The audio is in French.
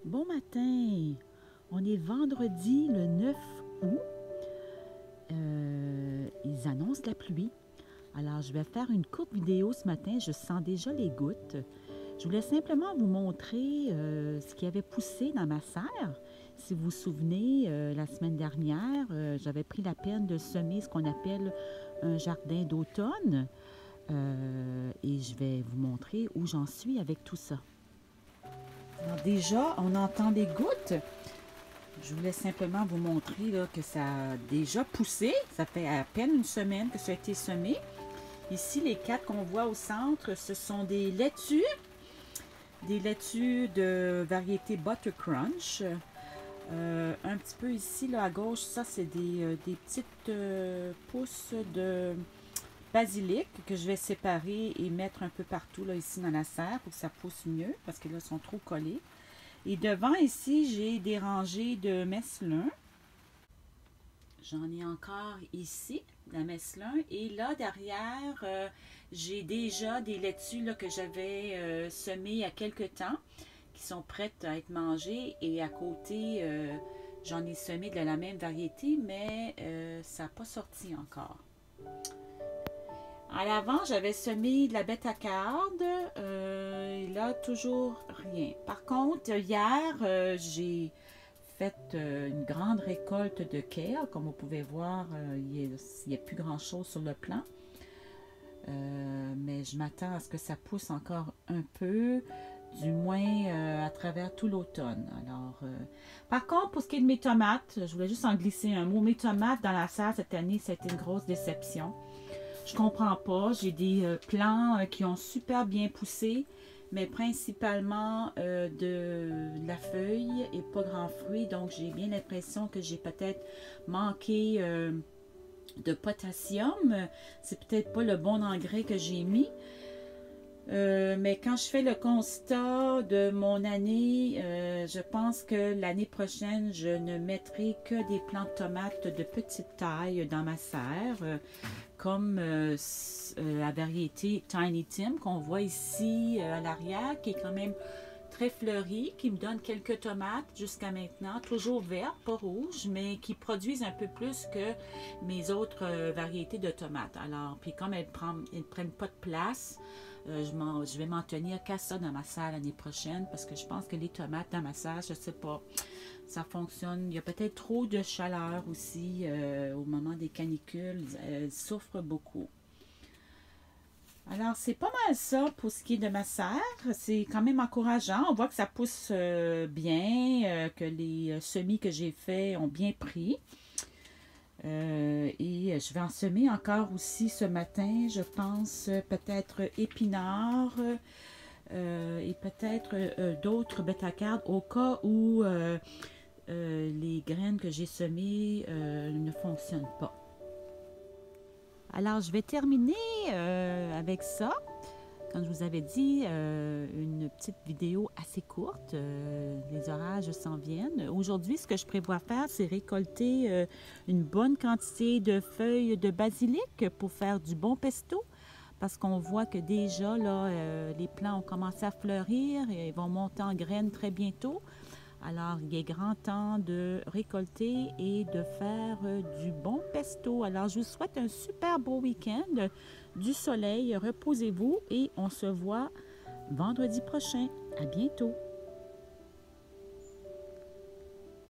Bon matin, on est vendredi le 9 août. Ils annoncent la pluie. Alors, je vais faire une courte vidéo ce matin. Je sens déjà les gouttes. Je voulais simplement vous montrer ce qui avait poussé dans ma serre. Si vous vous souvenez, la semaine dernière, j'avais pris la peine de semer ce qu'on appelle un jardin d'automne. Et je vais vous montrer où j'en suis avec tout ça. Alors déjà, on entend des gouttes. Je voulais simplement vous montrer là, que ça a déjà poussé. Ça fait à peine une semaine que ça a été semé. Ici, les 4 qu'on voit au centre, ce sont des laitues. Des laitues de variété Butter Crunch. Un petit peu ici, là, à gauche, ça, c'est des petites pousses de basilic que je vais séparer et mettre un peu partout, là, ici, dans la serre pour que ça pousse mieux, parce que là, ils sont trop collés. Et devant, ici, j'ai des rangées de messelin. J'en ai encore ici, la messelin. Et là, derrière, j'ai déjà des laitues là, que j'avais semées il y a quelque temps, qui sont prêtes à être mangées. Et à côté, j'en ai semé de la même variété, mais ça n'a pas sorti encore. À l'avant, j'avais semé de la bêta-carde. Et là, toujours rien. Par contre, hier, j'ai fait une grande récolte de kale. Comme vous pouvez voir, il n'y a plus grand-chose sur le plan. Mais je m'attends à ce que ça pousse encore un peu, du moins à travers tout l'automne. Alors, par contre, pour ce qui est de mes tomates, je voulais juste en glisser un mot. Mes tomates dans la serre cette année, c'était une grosse déception. Je comprends pas. J'ai des plants qui ont super bien poussé, mais principalement de la feuille et pas grand fruit. Donc, j'ai bien l'impression que j'ai peut-être manqué de potassium. C'est peut-être pas le bon engrais que j'ai mis. Mais quand je fais le constat de mon année, je pense que l'année prochaine, je ne mettrai que des plants de tomates de petite taille dans ma serre, comme la variété Tiny Tim qu'on voit ici à l'arrière, qui est quand même très fleurie, qui me donne quelques tomates jusqu'à maintenant, toujours vertes, pas rouges, mais qui produisent un peu plus que mes autres variétés de tomates. Alors, puis comme elles ne prennent pas de place, je vais m'en tenir qu'à ça dans ma serre l'année prochaine, parce que je pense que les tomates dans ma serre, je ne sais pas, ça fonctionne. Il y a peut-être trop de chaleur aussi au moment des canicules, elles souffrent beaucoup. Alors, c'est pas mal ça pour ce qui est de ma serre. C'est quand même encourageant. On voit que ça pousse bien, que les semis que j'ai faits ont bien pris. Et je vais en semer encore aussi ce matin, je pense, peut-être épinards et peut-être d'autres bêta-cardes au cas où les graines que j'ai semées ne fonctionnent pas. Alors, je vais terminer avec ça. Comme je vous avais dit, une petite vidéo assez courte. Les orages s'en viennent. Aujourd'hui, ce que je prévois faire, c'est récolter une bonne quantité de feuilles de basilic pour faire du bon pesto. Parce qu'on voit que déjà, là, les plants ont commencé à fleurir et vont monter en graines très bientôt. Alors, il est grand temps de récolter et de faire du bon pesto. Alors, je vous souhaite un super beau week-end, du soleil, reposez-vous et on se voit vendredi prochain. À bientôt!